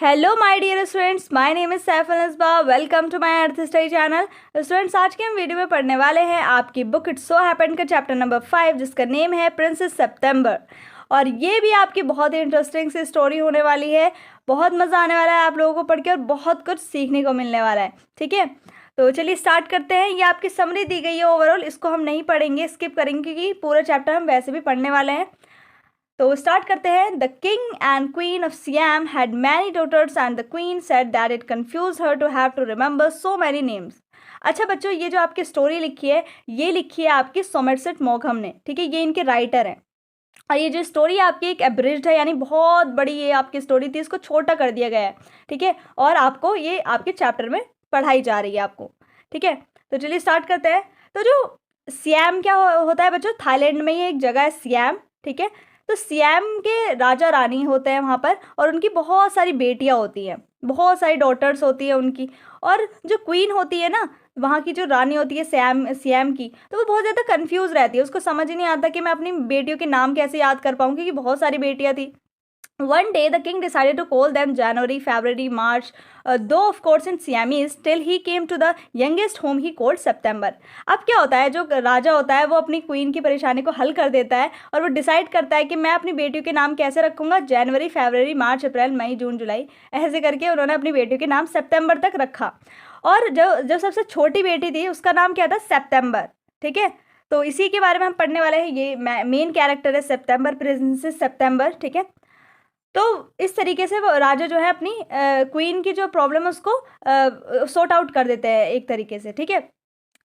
Hello my dear students, my name is Saif Ansaba. Welcome to my earth study channel. Students, आज के हम video में पढ़ने वाले हैं आपकी बुक इट्स सो हैपेंड का चैप्टर नंबर 5, जिसका नेम है प्रिंसेस सितंबर। और ये भी आपकी बहुत ही इंटरेस्टिंग सी स्टोरी होने वाली है। बहुत मज़ा आने वाला है आप लोगों को पढ़ के और बहुत कुछ सीखने को मिलने वाला है। ठीक है, तो चलिए स्टार्ट करते हैं। ये आपकी समरी दी गई है ओवरऑल, इसको हम नहीं पढ़ेंगे, स्किप करेंगे क्योंकि पूरा चैप्टर हम वैसे भी पढ़ने वाले हैं। तो स्टार्ट करते हैं। The king and queen of Siam had many daughters and the queen said that it confuse her to have to remember so many names. अच्छा बच्चों, ये जो आपकी स्टोरी लिखी है, ये लिखी है आपकी सोमरसेट मॉघम ने। ठीक है, ये इनके राइटर हैं। और ये जो स्टोरी आपकी एक एब्रिज्ड है, यानी बहुत बड़ी ये आपकी स्टोरी थी, इसको छोटा कर दिया गया है। ठीक है, और आपको ये आपके चैप्टर में पढ़ाई जा रही है आपको। ठीक है, तो चलिए स्टार्ट करते हैं। तो जो सियाम क्या होता है बच्चों, थाईलैंड में ये एक जगह है सियाम। ठीक है, तो सियाम के राजा रानी होते हैं वहाँ पर, और उनकी बहुत सारी बेटियाँ होती हैं, बहुत सारी डॉटर्स होती है उनकी। और जो क्वीन होती है ना, वहाँ की जो रानी होती है सियाम की, तो वो बहुत ज़्यादा कंफ्यूज रहती है। उसको समझ ही नहीं आता कि मैं अपनी बेटियों के नाम कैसे याद कर पाऊँ, क्योंकि बहुत सारी बेटियाँ थी। One day, the king decided to call them January, February, March, though of course in Siamese, till he came to the youngest whom he called September. अब क्या होता है, जो राजा होता है वो अपनी क्वीन की परेशानी को हल कर देता है और वो डिसाइड करता है कि मैं अपनी बेटियों के नाम कैसे रखूँगा। जनवरी, फरवरी, मार्च, अप्रैल, मई, जून, जुलाई, ऐसे करके उन्होंने अपनी बेटियों के नाम सितंबर तक रखा। और जो सबसे छोटी बेटी थी उसका नाम क्या था, सितंबर। ठीक है, तो इसी के बारे में हम पढ़ने वाले हैं। ये मेन कैरेक्टर है सितंबर, प्रिंसेस सितंबर। ठीक है, तो इस तरीके से वो राजा जो है अपनी क्वीन की जो प्रॉब्लम है उसको सॉर्ट आउट कर देते हैं एक तरीके से। ठीक है,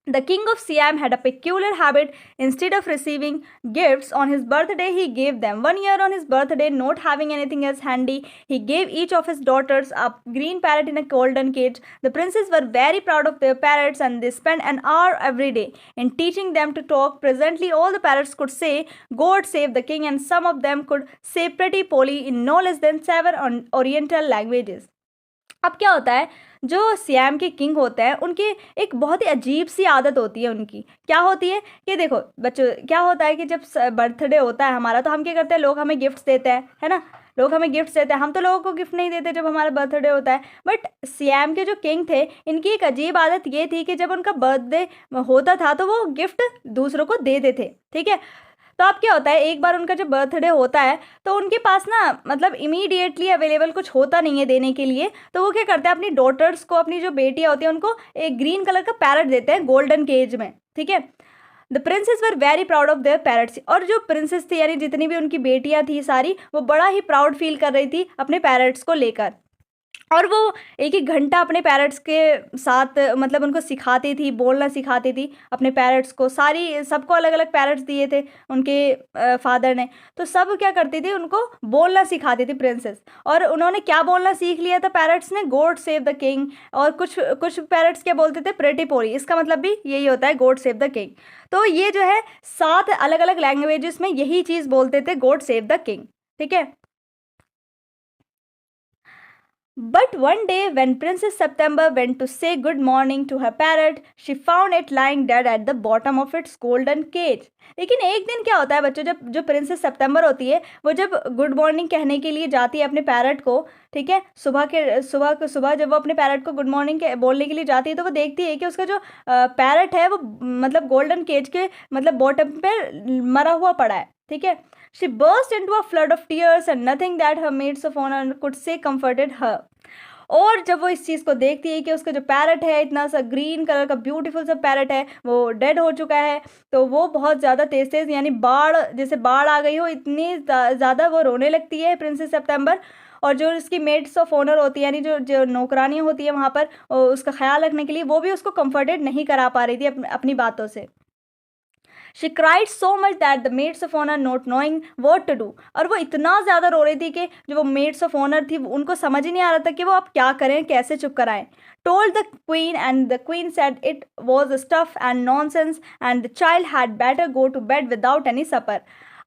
The king of Siam had a peculiar habit. Instead of receiving gifts on his birthday, he gave them. One year on his birthday, not having anything else handy, he gave each of his daughters a green parrot in a golden cage. The princes were very proud of their parrots and they spent an hour every day in teaching them to talk. Presently, all the parrots could say, God save the king, and some of them could say Pretty Polly in no less than 7 Oriental languages. अब क्या होता है, जो SIAM के king होते हैं उनकी एक बहुत ही अजीब सी आदत होती है। उनकी क्या होती है कि देखो बच्चों, क्या होता है कि जब बर्थडे होता है हमारा, तो हम क्या करते हैं, लोग हमें गिफ्ट्स देते हैं, है ना। लोग हमें गिफ्ट्स देते हैं, हम तो लोगों को गिफ्ट नहीं देते जब हमारा बर्थडे होता है। बट सियाम के जो किंग थे, इनकी एक अजीब आदत ये थी कि जब उनका बर्थडे होता था तो वो गिफ्ट दूसरों को दे देते थे। ठीक है, तो अब क्या होता है, एक बार उनका जब बर्थडे होता है तो उनके पास ना मतलब इमीडिएटली अवेलेबल कुछ होता नहीं है देने के लिए। तो वो क्या करते हैं, अपनी डॉटर्स को, अपनी जो बेटियां होती हैं उनको एक ग्रीन कलर का पैरट देते हैं गोल्डन केज में। ठीक है, the princess were very proud of their parrots. और जो प्रिंसेस थी, यानी जितनी भी उनकी बेटियां थी सारी, वो बड़ा ही प्राउड फील कर रही थी अपने पैरट्स को लेकर। और वो एक एक घंटा अपने पैरट्स के साथ मतलब उनको सिखाती थी, बोलना सिखाती थी अपने पैरट्स को। सारी सबको अलग अलग पैरट्स दिए थे उनके फादर ने, तो सब क्या करती थी, उनको बोलना सिखाती थी प्रिंसेस। और उन्होंने क्या बोलना सीख लिया था पैरट्स ने, गॉड सेव द किंग। और कुछ कुछ पैरट्स क्या बोलते थे, प्रेटी पोरी। इसका मतलब भी यही होता है, गॉड सेव द किंग। तो ये जो है 7 अलग अलग लैंग्वेजेस में यही चीज़ बोलते थे, गॉड सेव द किंग। ठीक है, but one day, when Princess September went to say good morning to her parrot, she found it lying dead at the bottom of its golden cage. लेकिन एक दिन क्या होता है बच्चों, जब जो प्रिंसेस सितंबर होती है, वो जब गुड मॉर्निंग कहने के लिए जाती है अपने पैरट को, ठीक है, सुबह जब वो अपने पैरट को गुड मॉर्निंग बोलने के लिए जाती है, तो वो देखती है कि उसका जो पैरट है वो मतलब गोल्डन केज के मतलब बॉटम पे मरा हुआ पड़ा है। ठीक है, she burst into a flood of tears and nothing that her maids of honor could say comforted her. और जब वो इस चीज़ को देखती है कि उसका जो पैरट है, इतना सा ग्रीन कलर का ब्यूटीफुल सा पैरट है, वो डेड हो चुका है, तो वो बहुत ज़्यादा तेज़ तेज़, यानी जैसे बाढ़ आ गई हो, इतनी ज़्यादा वो रोने लगती है प्रिंसेस सितंबर। और जो उसकी मेड्स ऑफ ऑनर होती है, यानी जो नौकरानियाँ होती है वहाँ पर उसका ख्याल रखने के लिए, वो भी उसको कंफर्टेड नहीं करा पा रही थी अपनी बातों से। She cried so much that the maids of honor not knowing what to do. और वो इतना ज़्यादा रो रही थी कि जो वो maids of honor थी उनको समझ ही नहीं आ रहा था कि वो अब क्या करें, कैसे चुप कराएं। Told the queen and the queen said it was stuff and nonsense and the child had better go to bed without any supper.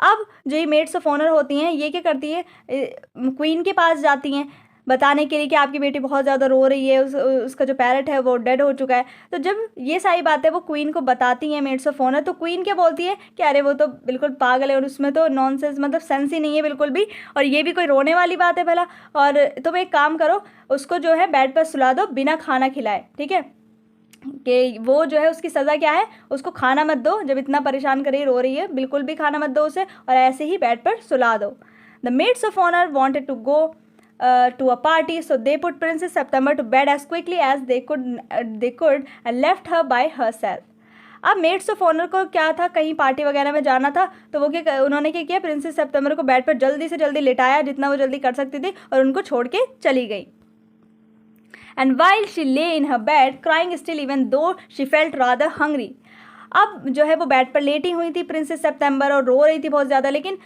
अब जो ये मेड्स ऑफ ऑनर होती हैं, ये क्या करती है, क्वीन के पास जाती हैं बताने के लिए कि आपकी बेटी बहुत ज़्यादा रो रही है, उसका जो पैरट है वो डेड हो चुका है। तो जब ये सारी बातें वो क्वीन को बताती हैं मेड्स ऑफ ऑनर, तो क्वीन क्या बोलती है कि अरे वो तो बिल्कुल पागल है और उसमें तो नॉनसेंस, मतलब सेंस ही नहीं है बिल्कुल भी, और ये भी कोई रोने वाली बात है भला। और तुम एक काम करो, उसको जो है बेड पर सुला दो बिना खाना खिलाए, ठीक है, कि वो जो है उसकी सज़ा क्या है, उसको खाना मत दो, जब इतना परेशान कर रही रो रही है बिल्कुल भी खाना मत दो उसे, और ऐसे ही बेड पर सुला दो। The maids of honour wanted to go to a party, so they put Princess September to bed as quickly as they could and left her by herself. अब मेड्स ऑफ ऑनर को क्या था, कहीं party वगैरह में जाना था, तो वो क्या उन्होंने क्या किया, प्रिंसेस सितंबर को बेड पर जल्दी से जल्दी लिटाया जितना वो जल्दी कर सकती थी और उनको छोड़ के चली गई। And while she lay in her bed crying still even though she felt rather hungry, अब जो है वो बेड पर लेटी हुई थी प्रिंसेस सितंबर और रो रही थी बहुत ज़्यादा, लेकिन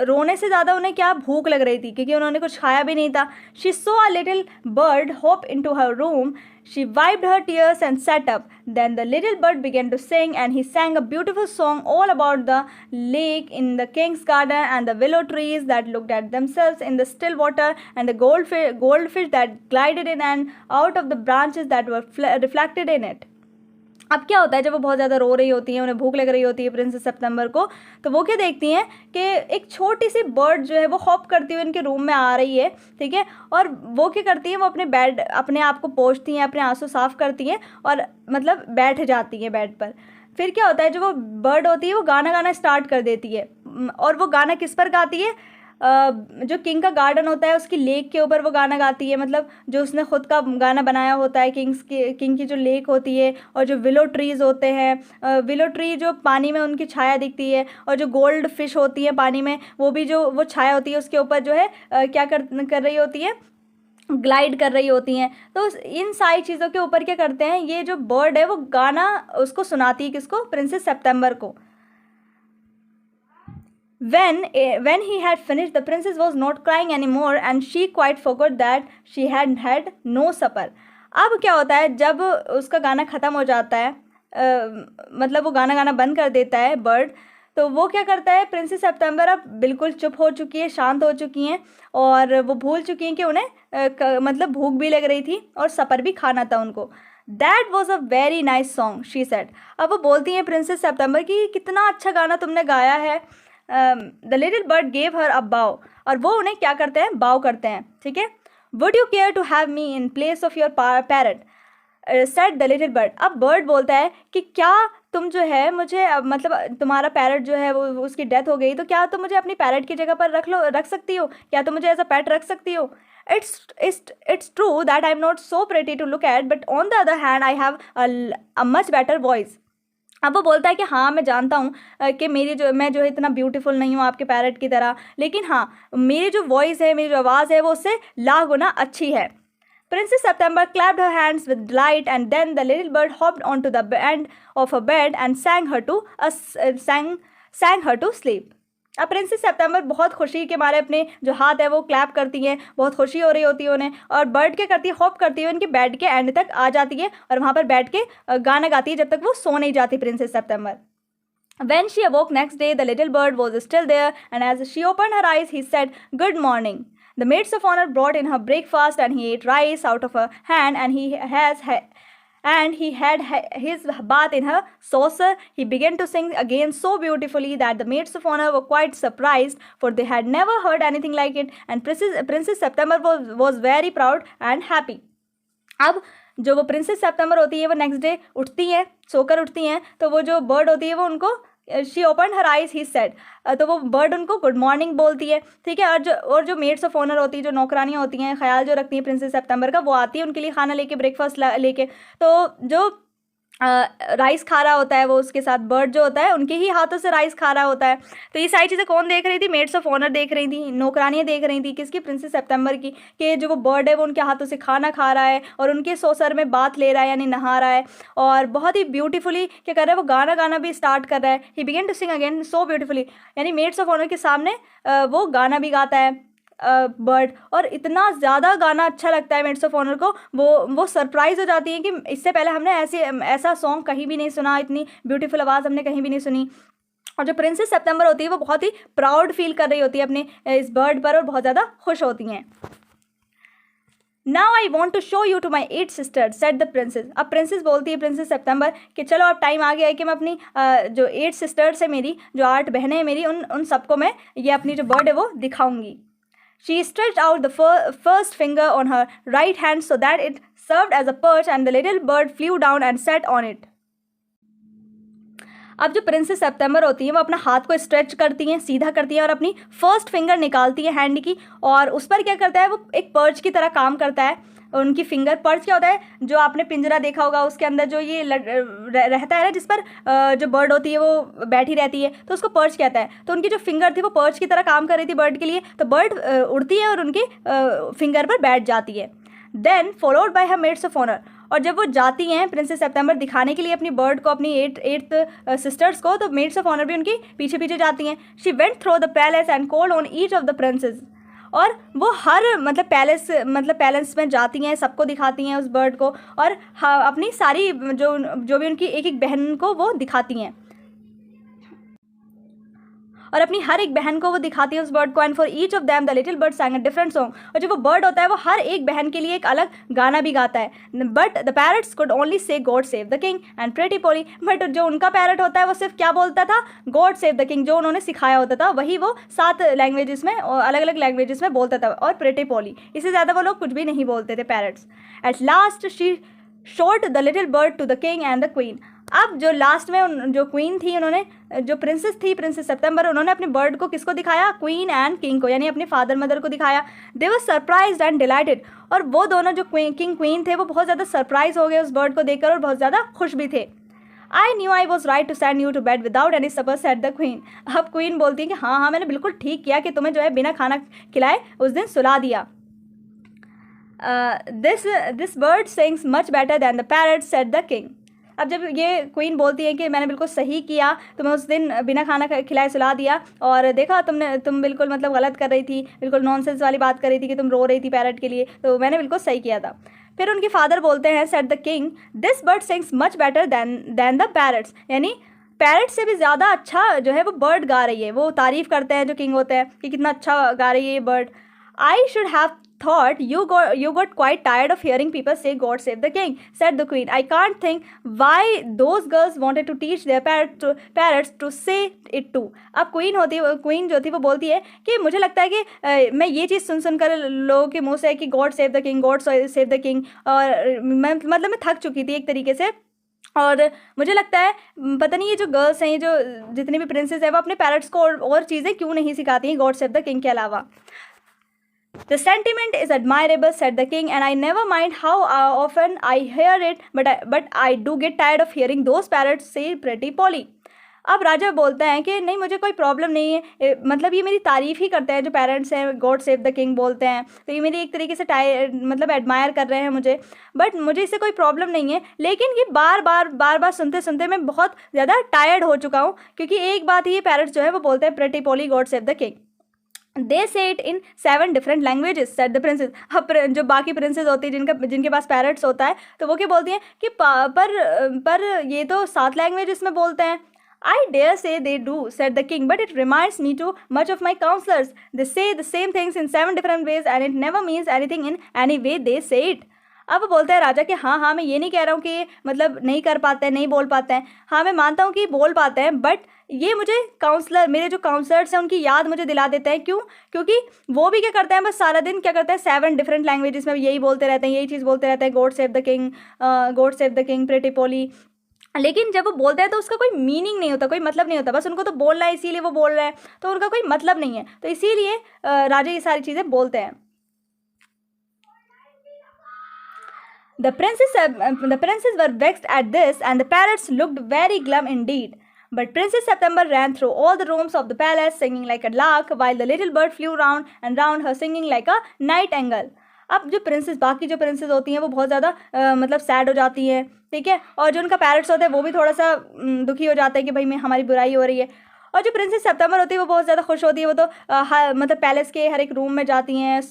रोने से ज़्यादा उन्हें क्या भूख लग रही थी क्योंकि उन्होंने कुछ खाया भी नहीं था। She saw a little bird hop into her room, she wiped her tears and sat up, then the little bird began to sing and he sang a beautiful song all about the lake in the king's garden and the willow trees that looked at themselves in the still water and the goldfish that glided in and out of the branches that were reflected in it. अब क्या होता है, जब वो बहुत ज़्यादा रो रही होती हैं, उन्हें भूख लग रही होती है प्रिंसेस सितंबर को, तो वो क्या देखती हैं कि एक छोटी सी बर्ड जो है वो हॉप करती हुई उनके रूम में आ रही है, ठीक है, और वो क्या करती है, वो अपने आप को पोंछती हैं, अपने आंसू साफ़ करती हैं और मतलब बैठ जाती हैं बेड पर। फिर क्या होता है, जो वो बर्ड होती है वो गाना गाना स्टार्ट कर देती है, और वो गाना किस पर गाती है, जो किंग का गार्डन होता है उसकी लेक के ऊपर वो गाना गाती है, मतलब जो उसने खुद का गाना बनाया होता है, किंग की जो लेक होती है और जो विलो ट्रीज़ होते हैं, विलो ट्री जो पानी में उनकी छाया दिखती है, और जो गोल्ड फिश होती है पानी में, वो भी जो वो छाया होती है उसके ऊपर जो है क्या कर रही होती है, ग्लाइड कर रही होती हैं। तो इन सारी चीज़ों के ऊपर क्या करते हैं, ये जो बर्ड है वो गाना उसको सुनाती है, किसको, प्रिंसेस सितंबर को। When he had finished, the princess was not crying anymore and she quite forgot that she had had no supper. अब क्या होता है, जब उसका गाना ख़त्म हो जाता है, मतलब वो गाना गाना बंद कर देता है बर्ड, तो वो क्या करता है, प्रिंसेस सितंबर अब बिल्कुल चुप हो चुकी है, शांत हो चुकी हैं और वो भूल चुकी हैं कि उन्हें मतलब भूख भी लग रही थी और सपर भी खाना था उनको। That was a very nice song she said. अब वो बोलती हैं प्रिंसेस सितंबर की, कितना अच्छा गाना तुमने गाया है। The little bird gave her a bow, और वो उन्हें क्या करते हैं, बाव करते हैं, ठीक है। Would you care to have me in place of your parrot, said the little bird. अब बर्ड बोलता है कि क्या तुम जो है मुझे मतलब तुम्हारा पैरट जो है वो उसकी डेथ हो गई, तो क्या तुम मुझे अपनी पैरट की जगह पर रख सकती हो, क्या तुम मुझे एज अ पेट रख सकती हो। It's true that I'm not so pretty to look at, but on the other hand I have a much better voice. अब वो बोलता है कि हाँ मैं जानता हूँ कि मैं जो है इतना ब्यूटीफुल नहीं हूँ आपके पैरट की तरह, लेकिन हाँ मेरी जो वॉइस है, मेरी जो आवाज़ है वो उससे लाख गुना अच्छी है। Princess September clapped her hands with delight and then the little bird hopped onto the end of her bed and sang her to sleep. अब प्रिंसेस सितंबर बहुत खुशी के मारे अपने जो हाथ है वो क्लैप करती हैं, बहुत खुशी हो रही होती है उन्हें, और बर्ड क्या करती है, हॉप करती है उनके बेड के एंड तक आ जाती है और वहाँ पर बैठ के गाना गाती है जब तक वो सो नहीं जाती princess September. When she awoke next day, the little bird was still there, and as she opened her eyes, he said, "Good morning." The maids of honor brought in her breakfast, and he ate rice out of her hand, and he had his bath in her saucer. He began to sing again so beautifully that the maids of honor were quite surprised, for they had never heard anything like it, and Princess September was very proud and happy. अब जो वो princess सितंबर होती है वो next day उठती हैं, सोकर उठती हैं, तो वो जो बर्ड होती है वो उनको she open her eyes he said, तो वो बर्ड उनको गुड मॉर्निंग बोलती है, ठीक है। और जो मेड्स ऑफ ऑनर होती है, जो नौकरानियाँ होती हैं, ख्याल जो रखती हैं प्रिंसेस सितंबर का, वो आती है उनके लिए खाना लेके, ब्रेकफास्ट लेके, तो जो राइस खा रहा होता है वो उसके साथ बर्ड जो होता है उनके ही हाथों से राइस खा रहा होता है। तो ये सारी चीज़ें कौन देख रही थी, मेड्स ऑफ ऑनर देख रही थी, नौकरानियाँ देख रही थी, किसकी, प्रिंसेस सितंबर की, कि जो वो बर्ड है वो उनके हाथों से खाना खा रहा है और उनके सौसर में बाथ ले रहा है यानी नहा रहा है, और बहुत ही ब्यूटीफुली क्या कर रहा है, वो गाना गाना भी स्टार्ट कर रहा है। He began to sing again so beautifully, यानी मेड्स ऑफ ऑनर के सामने वो गाना भी गाता है बर्ड, और इतना ज़्यादा गाना अच्छा लगता है मेड्स ऑफ ऑनर को, वो सरप्राइज़ हो जाती है कि इससे पहले हमने ऐसा सॉन्ग कहीं भी नहीं सुना, इतनी ब्यूटीफुल आवाज़ हमने कहीं भी नहीं सुनी। और जो प्रिंसेस सितंबर होती है वो बहुत ही प्राउड फील कर रही होती है अपने इस बर्ड पर और बहुत ज़्यादा खुश होती हैं। Now I want to show you to my 8 sisters said the princess. अब प्रिंसेस बोलती है, प्रिंसेस सितंबर, कि चलो अब टाइम आ गया है कि मैं अपनी जो 8 सिस्टर्स है मेरी, जो 8 बहनें हैं मेरी, उन सबको मैं ये अपनी जो बर्ड है वो दिखाऊंगी। She stretched out the first finger on her right hand so that it served as a perch, and the little bird flew down and sat on it. अब जो प्रिंसेस सितंबर होती है वो अपना हाथ को स्ट्रेच करती हैं, सीधा करती हैं, और अपनी फर्स्ट फिंगर निकालती है हैंड की, और उस पर क्या करता है वो एक पर्च की तरह काम करता है। उनकी फिंगर, पर्च क्या होता है, जो आपने पिंजरा देखा होगा उसके अंदर जो ये रहता है ना, जिस पर जो बर्ड होती है वो बैठी रहती है, तो उसको पर्च कहता है। तो उनकी जो फिंगर थी वो पर्च की तरह काम कर रही थी बर्ड के लिए, तो बर्ड उड़ती है और उनके फिंगर पर बैठ जाती है। Then followed by her maids of honour, और जब वो जाती हैं प्रिंसेस सितंबर दिखाने के लिए अपनी बर्ड को, अपनी 8 सिस्टर्स को, तो मेड्स ऑफ ऑनर भी उनकी पीछे पीछे जाती हैं। She went through the palace and called on each of the princess, और वो हर पैलेस में जाती हैं, सबको दिखाती हैं उस बर्ड को, और अपनी सारी जो भी उनकी एक एक बहन को वो दिखाती हैं, और अपनी हर एक बहन को वो दिखाती है उस बर्ड को। And for each of them the little bird sang a different song, और जो वो बर्ड होता है वो हर एक बहन के लिए एक अलग गाना भी गाता है। But the parrots could only say God save the king and Pretty Polly, but जो उनका पैरट होता है वो सिर्फ क्या बोलता था, God save the king, जो उन्होंने सिखाया होता था वही वो 7 लैंग्वेजेस में, अलग अलग लैंग्वेजेस में बोलता था, और Pretty Polly, इससे ज़्यादा वो लोग कुछ भी नहीं बोलते थे parrots. At last she showed the little bird to the king and the queen, अब जो लास्ट में जो क्वीन थी, उन्होंने, जो प्रिंसेस थी, प्रिंसेस सितंबर, उन्होंने अपने बर्ड को किसको दिखाया, क्वीन एंड किंग को, यानी अपने फादर मदर को दिखाया। दे वर सरप्राइज्ड एंड डिलाइटेड, और वो दोनों जो किंग क्वीन थे वो बहुत ज़्यादा सरप्राइज हो गए उस बर्ड को देखकर, और बहुत ज़्यादा खुश भी थे। I knew I was right to send you to bed without any supper said the queen. अब क्वीन बोलती है कि हाँ, मैंने बिल्कुल ठीक किया कि तुम्हें जो है बिना खाना खिलाए उस दिन सुला दिया। This bird sings much better than the parrot said the king. अब जब ये क्वीन बोलती है कि मैंने बिल्कुल सही किया, तुम्हें उस दिन बिना खाना खिलाए सुला दिया, और देखा तुम बिल्कुल गलत कर रही थी, बिल्कुल नॉनसेंस वाली बात कर रही थी कि तुम रो रही थी पैरट के लिए, तो मैंने बिल्कुल सही किया था। फिर उनके फादर बोलते हैं, said the king, this bird sings much better than the parrots, यानी पैरट से भी ज़्यादा अच्छा जो है वो बर्ड गा रही है। वो तारीफ़ करते हैं जो किंग होते हैं कि कितना अच्छा गा रही है ये bird. I should have thought you got quite tired of hearing people say God save the king, said the queen. I can't think why those girls wanted to teach their parrots to say it too. अब queen जो थी वो बोलती है कि मुझे लगता है कि मैं ये चीज़ सुनकर लोगों के मुंह से कि God save the king, God save the king, और मैं थक चुकी थी एक तरीके से, और मुझे लगता है पता नहीं ये जो गर्ल्स हैं, ये जो जितने भी प्रिंसेस हैं, वो अपने पैरट्स को और चीज़ें क्यों नहीं सिखाती हैं गॉड सेव द किंग के अलावा। The sentiment is admirable, said the king, and I never mind how often I hear it, but I do get tired of hearing those parrots say Pretty Polly. अब राजा बोलता है कि नहीं, मुझे कोई problem नहीं है, ये मेरी तारीफ़ ही करते हैं जो पेरेंट्स हैं, गॉड सेव द किंग बोलते हैं, तो ये मेरी एक तरीके से एडमायर कर रहे हैं मुझे, बट मुझे इससे कोई प्रॉब्लम नहीं है। लेकिन ये बार बार सुनते सुनते मैं बहुत ज़्यादा टायर्ड हो चुका हूँ, क्योंकि एक बात ही ये पेरेंट्स जो है वो बोलते हैं pretty Polly God save the king. They say it in 7 different languages, said the princess. अब जो बाकी प्रिंसेस होती है जिनके पास पैरट्स होता है, तो वो क्या बोलती हैं कि पर ये तो 7 लैंग्वेजेस में बोलते हैं। I dare say they do, said the king, but it reminds me too much of my counselors. They say the same things in 7 different ways and it never means anything in any way they say it. अब वो बोलता है राजा कि हाँ, मैं ये नहीं कह रहा हूँ कि नहीं कर पाते हैं, नहीं बोल पाते हैं, हाँ मैं मानता हूँ कि बोल पाते हैं, बट ये मुझे मेरे जो काउंसलर्स हैं उनकी याद मुझे दिला देते हैं। क्यों? क्योंकि वो भी क्या करते हैं, बस सारा दिन क्या करते हैं, 7 डिफरेंट लैंग्वेजेस में यही बोलते रहते हैं, यही चीज़ बोलते रहते हैं, God save the king, pretty Polly. लेकिन जब वो बोलते हैं तो उसका कोई मीनिंग नहीं होता, कोई मतलब नहीं होता, बस उनको तो बोलना है इसीलिए वो बोल रहे हैं, तो उनका कोई मतलब नहीं है, तो इसीलिए राजा ये सारी चीज़ें बोलते हैं। The princes were vexed at this, and the parrots looked very glum indeed. But Princess September ran through all the rooms of the palace, singing like a lark, while the little bird flew round and round her, singing like a nightingale. अब जो बाकी जो princess होती हैं वो बहुत ज़्यादा sad हो जाती हैं, ठीक है, और जो उनका पैरट्स होते हैं वो भी थोड़ा सा दुखी हो जाते हैं कि भाई हमारी बुराई हो रही है। और जो प्रिंसेस सितंबर होती है वो बहुत ज़्यादा खुश होती है, वो तो पैलेस के हर एक रूम में जाती हैं,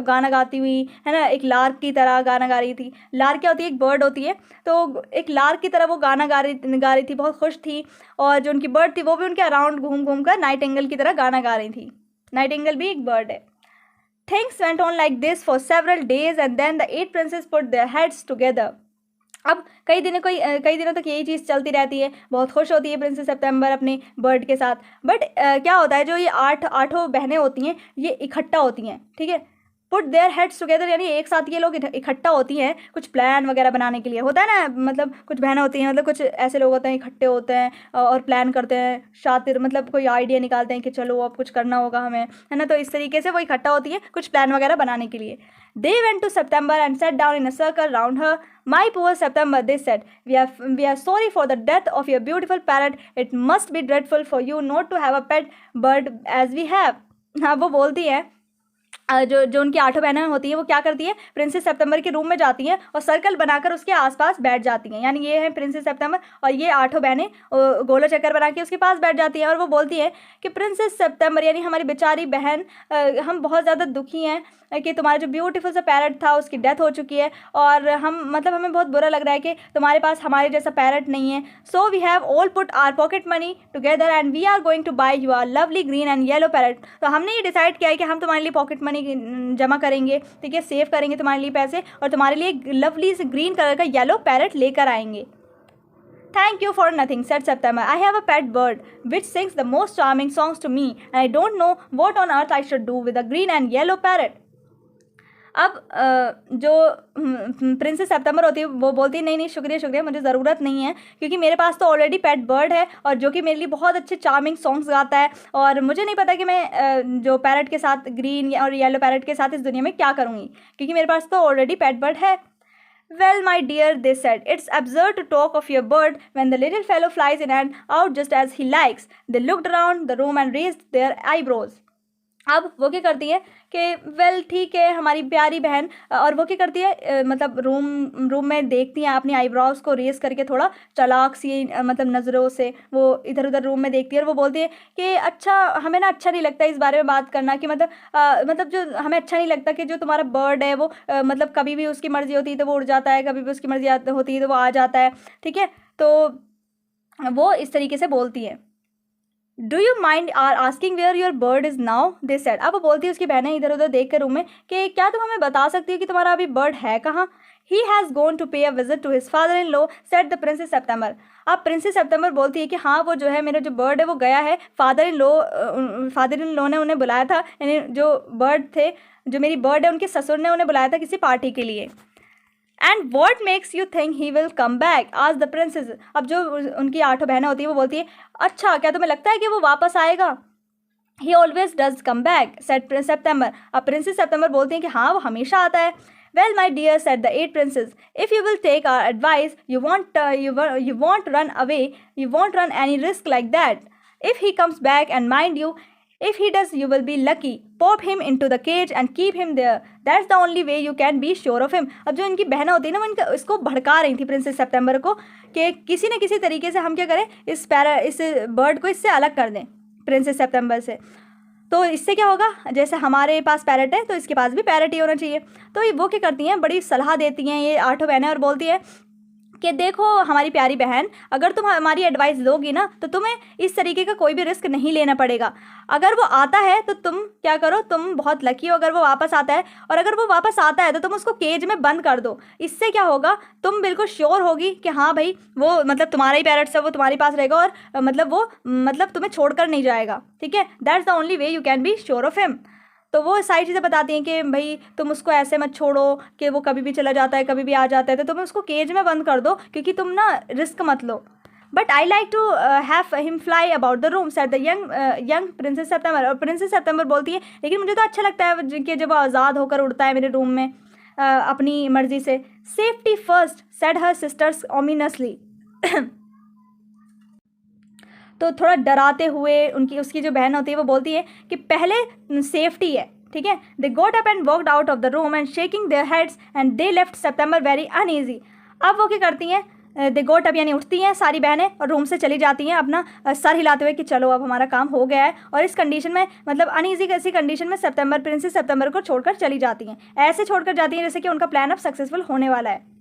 गाना गाती हुई, है ना, एक लार्क की तरह गाना गा रही थी। लार्क क्या होती है? एक बर्ड होती है, तो एक लार्क की तरह वो गाना गा रही थी, बहुत खुश थी। और जो उनकी बर्ड थी वो भी उनके अराउंड घूम कर नाइटिंगेल की तरह गाना गा रही थी। नाइटिंगेल भी एक बर्ड है। Things went on like this for several days and then the 8 princes put their heads together. अब कई दिनों तक यही चीज़ चलती रहती है। बहुत खुश होती है प्रिंसेस सितंबर अपने बर्ड के साथ। बट क्या होता है, जो ये आठों बहनें होती हैं ये इकट्ठा होती हैं, ठीक है। पुट देयर हेड्स टुगेदर यानी एक साथ ये लोग इकट्ठा होती हैं कुछ प्लान वगैरह बनाने के लिए। होता है ना, मतलब कुछ बहनें होती हैं, मतलब कुछ ऐसे लोग होते हैं इकट्ठे होते हैं और प्लान करते हैं, शातिर मतलब कोई आइडिया निकालते हैं कि चलो अब कुछ करना होगा हमें, है ना। तो इस तरीके से वो इकट्ठा होती है कुछ प्लान वगैरह बनाने के लिए। They went to September and sat down in a circle round her. My poor September, they said, we are sorry for the death of your beautiful parrot. It must be dreadful for you not to have a pet bird as we have. हाँ, वो बोलती है, जो उनकी आठों बहनें होती हैं वो क्या करती है, प्रिंसेस सितंबर के रूम में जाती हैं और सर्कल बनाकर उसके आसपास बैठ जाती हैं। यानी ये है प्रिंसेस सितंबर और ये आठों बहनें गोला चक्कर बना के उसके पास बैठ जाती हैं और वो बोलती है कि प्रिंसेस सितंबर यानी हमारी बेचारी बहन, हम बहुत ज़्यादा दुखी हैं कि तुम्हारा जो ब्यूटीफुल सा पैरट था उसकी डेथ हो चुकी है और हमें बहुत बुरा लग रहा है कि तुम्हारे पास हमारे जैसा पैरट नहीं है। So we have all put our pocket money together and we are going to buy your lovely green and yellow parrot. तो हमने ये डिसाइड किया है कि हम तुम्हारे लिए पॉकेट मनी जमा करेंगे, ठीक है, सेव करेंगे तुम्हारे लिए पैसे और तुम्हारे लिए लवली से ग्रीन कलर का येलो पैरट लेकर आएंगे। Thank you for nothing, said September. I have a pet bird which sings the most charming songs to me and I don't know what on earth I should do with a green and yellow parrot. अब जो princess सितंबर होती है वो बोलती है नहीं शुक्रिया, मुझे ज़रूरत नहीं है क्योंकि मेरे पास तो ऑलरेडी पेट बर्ड है और जो कि मेरे लिए बहुत अच्छे चार्मिंग सॉन्ग्स गाता है और मुझे नहीं पता कि मैं जो पैरट के साथ, ग्रीन और येलो पैरट के साथ इस दुनिया में क्या करूँगी क्योंकि मेरे पास तो ऑलरेडी पेट बर्ड है। Well, my dear, they said, it's absurd to talk of your bird when the little fellow flies in and out just as he likes. They looked around the room and raised their eyebrows. अब वो क्या करती है कि well ठीक है हमारी प्यारी बहन, और वो क्या करती है मतलब रूम में देखती हैं अपनी आईब्रोज को रेस करके थोड़ा चालाक सी मतलब नज़रों से वो इधर उधर रूम में देखती है और वो बोलती है कि अच्छा हमें ना अच्छा नहीं लगता इस बारे में बात करना कि मतलब जो हमें अच्छा नहीं लगता कि जो तुम्हारा बर्ड है वो मतलब कभी भी उसकी मर्ज़ी होती है तो वो उड़ जाता है, कभी भी उसकी मर्ज़ी होती है तो वो आ जाता है, ठीक है। तो वो इस तरीके से बोलती है। Do you mind our asking where your bird is now, they said. अब वो बोलती है उसकी बहनें इधर उधर देख कर रूम में कि क्या तुम हमें बता सकती हो कि तुम्हारा अभी बर्ड है कहाँ। He has gone to pay a visit to his father in law, said the princess September. अब प्रिंसेस सितंबर बोलती है कि हाँ वो जो है मेरा जो बर्ड है वो गया है, फादर इन लॉ ने उन्हें बुलाया था, यानी जो बर्ड थे, जो मेरी बर्ड है उनके ससुर ने उन्हें बुलाया था किसी पार्टी के लिए। And what makes you think he will come back, आज द प्रिंसेस। अब जो उनकी आठों बहनें होती है वो बोलती है अच्छा क्या तुम्हें लगता है कि वो वापस आएगा। He always does come back, said September. अब प्रिंसेस सितंबर बोलती हैं कि हाँ वो हमेशा आता है। Well my dear, said the 8 princes, if you will take our advice you won't run away, you won't run any risk like that. If he comes back and mind you, if he does, you will be lucky. Pop him into the cage and keep him there. That's the only way you can be sure of him. अब जो इनकी बहनें होती है ना वो इसको भड़का रही थी प्रिंसेस सितंबर को कि किसी न किसी तरीके से हम क्या करें, इस बर्ड को इससे अलग कर दें प्रिंसेस सितंबर से। तो इससे क्या होगा, जैसे हमारे पास पैरट है तो इसके पास भी पैरट ही होना चाहिए। तो वो क्या करती हैं, बड़ी सलाह देती हैं ये आठों बहनें और बोलती है कि देखो हमारी प्यारी बहन, अगर तुम हमारी एडवाइस लोगी ना तो तुम्हें इस तरीके का कोई भी रिस्क नहीं लेना पड़ेगा। अगर वो आता है तो तुम क्या करो, तुम बहुत लकी हो अगर वो वापस आता है, और अगर वो वापस आता है तो तुम उसको केज में बंद कर दो। इससे क्या होगा, तुम बिल्कुल श्योर होगी कि हाँ भाई वो मतलब तुम्हारा ही पैरट है, वो तुम्हारे पास रहेगा और मतलब तुम्हें छोड़कर नहीं जाएगा, ठीक है। That's the only way you can be sure of him. तो वो सारी चीज़ें बताती हैं कि भाई तुम उसको ऐसे मत छोड़ो कि वो कभी भी चला जाता है, कभी भी आ जाता है, तो तुम उसको केज में बंद कर दो क्योंकि तुम ना रिस्क मत लो। But I like to have him fly about the room, said the young princess September. और प्रिंसेस सितंबर बोलती है लेकिन मुझे तो अच्छा लगता है कि जब वो आज़ाद होकर उड़ता है मेरे रूम में अपनी मर्जी से। Safety first, said her sisters ominously. तो थोड़ा डराते हुए उसकी जो बहन होती है वो बोलती है कि पहले सेफ्टी है, ठीक है। They got up and walked out of the room and shaking their heads and they left September very uneasy. अब वो क्या करती हैं, दे गॉट अप यानी उठती हैं सारी बहनें और रूम से चली जाती हैं अपना सर हिलाते हुए कि चलो अब हमारा काम हो गया है। और इस कंडीशन में मतलब अनईजी ऐसी कंडीशन में प्रिंसेस सितंबर को छोड़कर चली जाती हैं, ऐसे छोड़कर जाती हैं जैसे कि उनका प्लान अब सक्सेसफुल होने वाला है।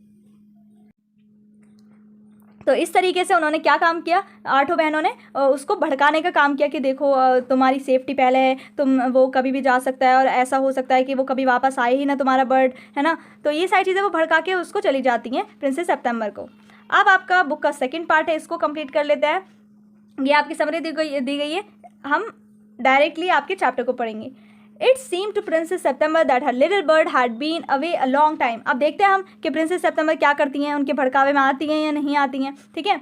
तो इस तरीके से उन्होंने क्या काम किया, आठों बहनों ने उसको भड़काने का काम किया कि देखो तुम्हारी सेफ्टी पहले है, वो कभी भी जा सकता है और ऐसा हो सकता है कि वो कभी वापस आए ही ना तुम्हारा बर्ड, है ना। तो ये सारी चीज़ें वो भड़का के उसको चली जाती हैं प्रिंसेस सितंबर को। अब आपका बुक का सेकेंड पार्ट है, इसको कंप्लीट कर लेते हैं। ये आपकी समरी दी गई है, हम डायरेक्टली आपके चैप्टर को पढ़ेंगे। It seemed to Princess September that her little bird had been away a long time. अब देखते हैं हम कि प्रिंसेस सितंबर क्या करती हैं, उनके भड़कावे में आती हैं या नहीं आती हैं, ठीक है।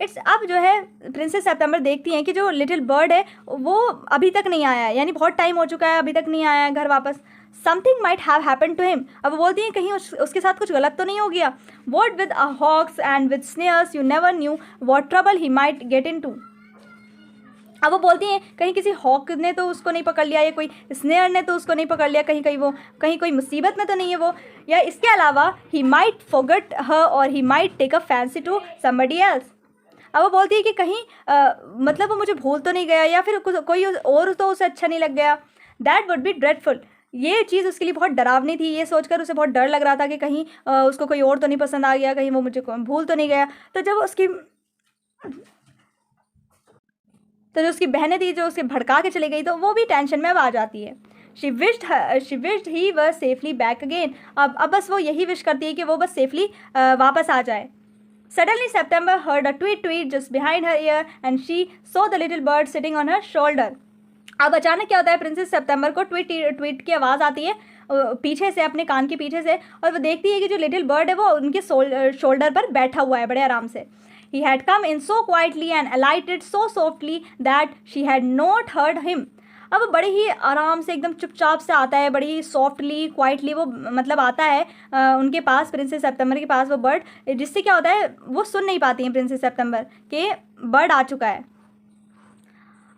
अब जो है प्रिंसेस सितंबर देखती हैं कि जो लिटिल बर्ड है वो अभी तक नहीं आया है, यानी बहुत टाइम हो चुका है, अभी तक नहीं आया है घर वापस। Something might have happened to him. अब वो बोलती हैं कहीं उसके साथ कुछ गलत तो नहीं हो गया। What with a hawks and with snares you never knew what trouble he might get into. अब वो बोलती हैं कहीं किसी हॉक ने तो उसको नहीं पकड़ लिया, या कोई स्नेयर ने तो उसको नहीं पकड़ लिया, कहीं कोई मुसीबत में तो नहीं है वो, या इसके अलावा ही माइट फॉरगेट हर और he might take a fancy to somebody else. अब वो बोलती है कि कहीं मतलब वो मुझे भूल तो नहीं गया, या फिर कोई और तो उसे अच्छा नहीं लग गया। That would B dreadful. ये चीज़ उसके लिए बहुत डरावनी थी, ये सोचकर उसे बहुत डर लग रहा था कि कहीं उसको कोई और तो नहीं पसंद आ गया, कहीं वो मुझे भूल तो नहीं गया। तो जो उसकी बहनें थी जो उसे भड़का के चली गई, तो वो भी टेंशन में अब आ जाती है। She wished he was safely back again. अब बस वो यही विश करती है कि वो बस सेफली वापस आ जाए। Suddenly September heard a tweet just behind her ear and she saw the little bird sitting on her shoulder. अब अचानक क्या होता है, प्रिंसेस सितंबर को ट्वीट की आवाज़ आती है पीछे से, अपने कान के पीछे से, और वो देखती है कि जो लिटिल बर्ड है वो उनके शोल्डर पर बैठा हुआ है बड़े आराम से। He had come in so quietly and alighted so softly that she had not heard him. अब बड़े ही आराम से एकदम चुपचाप से आता है, बड़ी ही सॉफ्टली क्वाइटली वो मतलब आता है उनके पास, प्रिंसेस सितंबर के पास वो बर्ड, जिससे क्या होता है वो सुन नहीं पाती हैं प्रिंसेस सितंबर कि बर्ड आ चुका है।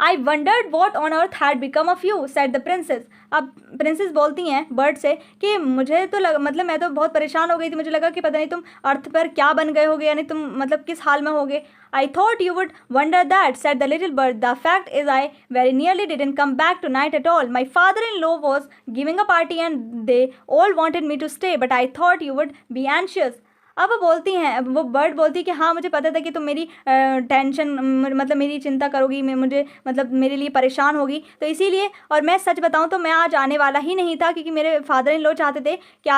I wondered what on earth had become of you, said the princess. अब प्रिंसेस बोलती हैं बर्ड से कि मुझे तो मतलब मैं तो बहुत परेशान हो गई थी, मुझे लगा कि पता नहीं तुम अर्थ पर क्या बन गए होगे, यानी तुम मतलब किस हाल में होगे। I thought you would wonder that, said the little bird. The fact is I very nearly didn't come back tonight at all. My father-in-law was giving a party and they all wanted me to stay, but I thought you would be anxious. अब वो बोलती हैं, वो bird बोलती है कि हाँ मुझे पता था कि तुम मेरी टेंशन मतलब मेरी चिंता करोगी, मुझे मतलब मेरे लिए परेशान होगी, तो इसीलिए, और मैं सच बताऊं तो मैं आज आने वाला ही नहीं था, क्योंकि मेरे फादर इन लॉ चाहते थे कि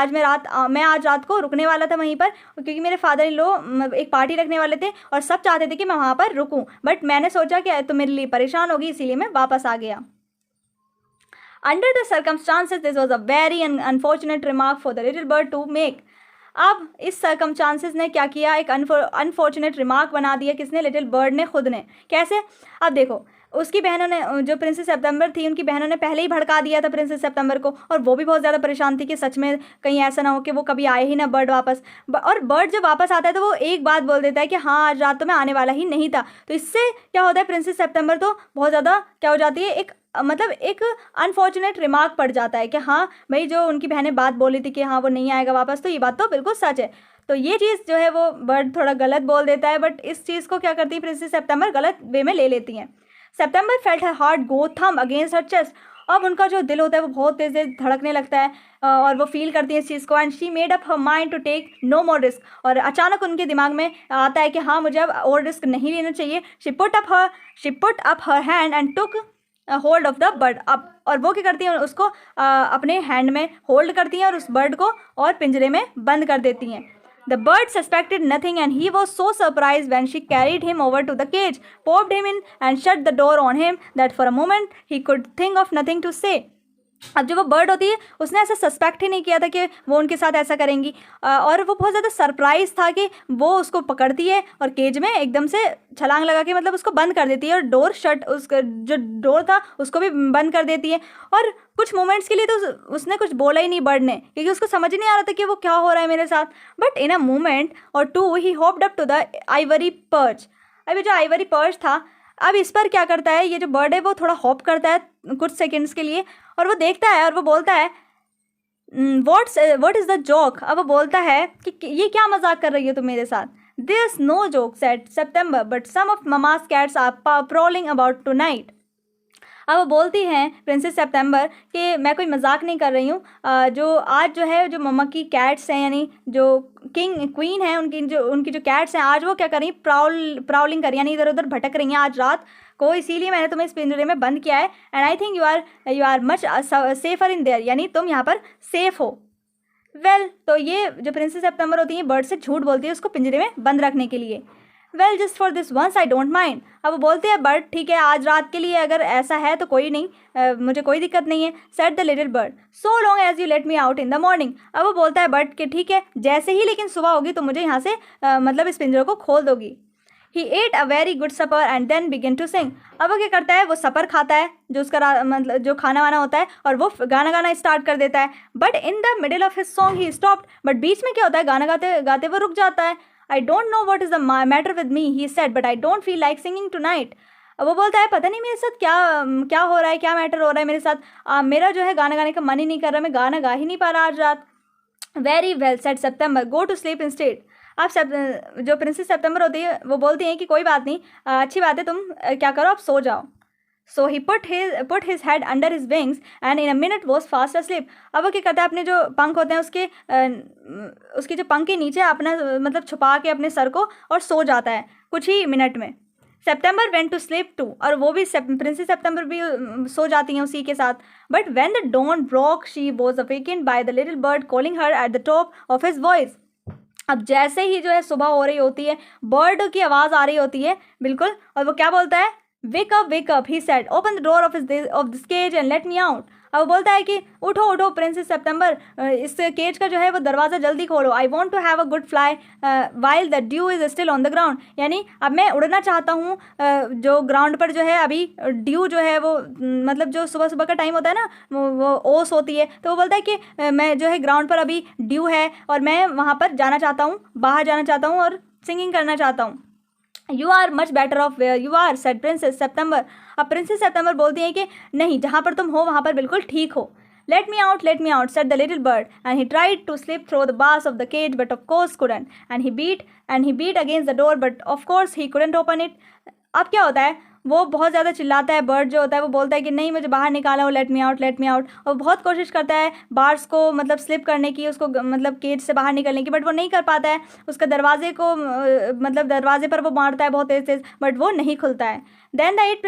मैं आज रात को रुकने वाला था वहीं पर, क्योंकि मेरे फादर इन लॉ एक पार्टी रखने वाले थे और सब चाहते थे कि मैं वहाँ पर रुकूँ, बट मैंने सोचा कि तुम मेरे लिए परेशान होगी, इसीलिए मैं वापस आ गया। Under the circumstances, this was a very unfortunate remark for the little bird to make. अब इस सर्कमस्टांसेस ने क्या किया, एक अनफॉर्चुनेट रिमार्क बना दिया, किसने, लिटिल बर्ड ने खुद ने। कैसे, अब देखो उसकी बहनों ने, जो प्रिंसेस सितंबर थी उनकी बहनों ने पहले ही भड़का दिया था प्रिंसेस सितंबर को, और वो भी बहुत ज़्यादा परेशान थी कि सच में कहीं ऐसा ना हो कि वो कभी आए ही ना बर्ड वापस। और बर्ड जब वापस आता है तो वो एक बात बोल देता है कि हाँ आज रात तो मैं आने वाला ही नहीं था। तो इससे क्या होता है, प्रिंसेस सितंबर तो बहुत ज़्यादा क्या हो जाती है, एक अनफॉर्चुनेट रिमार्क पड़ जाता है कि हाँ भाई जो उनकी बहनें बात बोली थी कि हाँ वो नहीं आएगा वापस, तो ये बात तो बिल्कुल सच है। तो ये चीज़ जो है वो बर्ड थोड़ा गलत बोल देता है, बट इस चीज़ को क्या करती है प्रिंसेस सितंबर, गलत वे में ले लेती हैं। सितंबर फेल्ट हर हार्ट गो थंब अगेंस्ट हर चेस्ट। अब उनका जो दिल होता है वो बहुत तेज़ धड़कने लगता है और वो फील करती है इस चीज़ को। And she made up her mind to take no more risk. और अचानक उनके दिमाग में आता है कि हाँ मुझे अब और रिस्क नहीं लेना चाहिए। She put up her hand and took hold of the bird. अब और वो क्या करती हैं, उसको अपने हैंड में होल्ड करती हैं और उस बर्ड को और पिंजरे में बंद कर देती हैं। The bird suspected nothing and he was so surprised when she carried him over to the cage, popped him in and shut the door on him that for a moment he could think of nothing to say. अब जो वो bird होती है उसने ऐसा suspect ही नहीं किया था कि वो उनके साथ ऐसा करेंगी, और वो बहुत ज़्यादा सरप्राइज था कि वो उसको पकड़ती है और केज में एकदम से छलांग लगा के मतलब उसको बंद कर देती है, और डोर शट, उसका जो डोर था उसको भी बंद कर देती है। और कुछ मोमेंट्स के लिए तो उसने कुछ बोला ही नहीं बर्ड ने, क्योंकि उसको समझ ही नहीं आ रहा था कि वो क्या हो रहा है मेरे साथ। But in a moment or two he hopped up to the ivory perch. अभी जो आइवरी पर्च था, अब इस पर क्या करता है, ये जो बर्ड है वो थोड़ा हॉप करता है कुछ सेकंड्स के लिए, और वो देखता है और वो बोलता है व्हाट इज़ द जोक। अब वो बोलता है कि ये क्या मजाक कर रही हो तुम मेरे साथ। There is no joke said September but some of mama's cats are prowling about tonight. अब वो बोलती हैं प्रिंसेस सितंबर कि मैं कोई मजाक नहीं कर रही हूँ, जो आज जो है जो मम्मा की कैट्स हैं, यानी जो क्वीन है, उनकी जो कैट्स हैं, आज वो क्या कर रही हैं, प्राउलिंग कर रही हैं, यानी इधर उधर भटक रही हैं आज रात को, इसीलिए मैंने तुम्हें इस पिंजरे में बंद किया है। And I think you are much safer in there, यानी तुम यहाँ पर सेफ हो। तो ये जो प्रिंसेस सितंबर होती है बर्ड से झूठ बोलती है उसको पिंजरे में बंद रखने के लिए। Just for this once I don't mind. अब वो बोलते हैं बर्ड ठीक है आज रात के लिए अगर ऐसा है तो कोई नहीं, मुझे कोई दिक्कत नहीं है। Said the little bird so long as you let me out in the morning. अब वो बोलता है बर्ड कि ठीक है जैसे ही लेकिन सुबह होगी तो मुझे यहाँ से मतलब इस पिंजरे को खोल दोगी। He ate a very good supper and then began to sing। अब वो क्या करता है, वो सपर खाता है जो उसका मतलब जो खाना वाना होता है, और वो गाना गाना स्टार्ट कर देता है। But in the middle of his song he stopped. But बीच में क्या होता है, गाना गाते गाते वो रुक जाता है। I don't know what is the matter with me he said but I don't feel like singing tonight. अब वो बोलता है पता नहीं मेरे साथ क्या हो रहा है, क्या मैटर हो रहा है मेरे साथ, मेरा जो है गाना गाने का मन ही नहीं कर रहा, मैं गाना गा ही नहीं पा रहा आज रात। Very well said September go to sleep instead. आप सब जो प्रिंसेस सितंबर होती है वो बोलती हैं कि कोई बात नहीं, अच्छी बात है, तुम क्या करो आप सो जाओ। So he put his head under his wings and in a minute was fast asleep. अब वो क्या करता है, अपने जो पंख होते हैं उसके जो पंख के नीचे अपना मतलब छुपा के अपने सर को और सो जाता है कुछ ही मिनट में। सितंबर वेंट टू स्लीप टू, और वो भी प्रिंसेस सितंबर भी सो जाती हैं उसी के साथ। But when the dawn broke she was awakened by the little bird calling her at the top of his voice. अब जैसे ही जो है सुबह हो रही होती है, बर्ड की आवाज़ आ रही होती है बिल्कुल, और वो क्या बोलता है, wake up he said open the door of this cage and let me out. अब वो बोलता है कि उठो उठो प्रिंसेस सितंबर, इस केज का जो है वो दरवाज़ा जल्दी खोलो। I want to have a good fly while the dew is still on the ground. यानी अब मैं उड़ना चाहता हूँ, जो ग्राउंड पर जो है अभी ड्यू जो है वो मतलब जो सुबह सुबह का टाइम होता है ना, वो ओस होती है, तो वो बोलता है कि मैं जो है ग्राउंड पर अभी ड्यू है और मैं वहाँ पर जाना चाहता हूँ, बाहर जाना चाहता हूँ और सिंगिंग करना चाहता हूँ। You are much better off where you are said princess September. अब प्रिंसेस सितंबर बोलती है कि नहीं, जहाँ पर तुम हो वहाँ पर बिल्कुल ठीक हो। Let me out said the little bird and he tried to slip through the bars of the cage but of course couldn't and he beat against the door but of course he couldn't open it. अब क्या होता है, वो बहुत ज़्यादा चिल्लाता है, bird जो होता है वो बोलता है कि नहीं मुझे बाहर निकालो, लेट मी आउट, और बहुत कोशिश करता है बार्स को मतलब स्लिप करने की, उसको मतलब केज से बाहर निकलने की, बट वो नहीं कर पाता है। उसका दरवाजे को मतलब दरवाजे पर वो मारता है बहुत तेज, बट वो नहीं खुलता है। Then the 8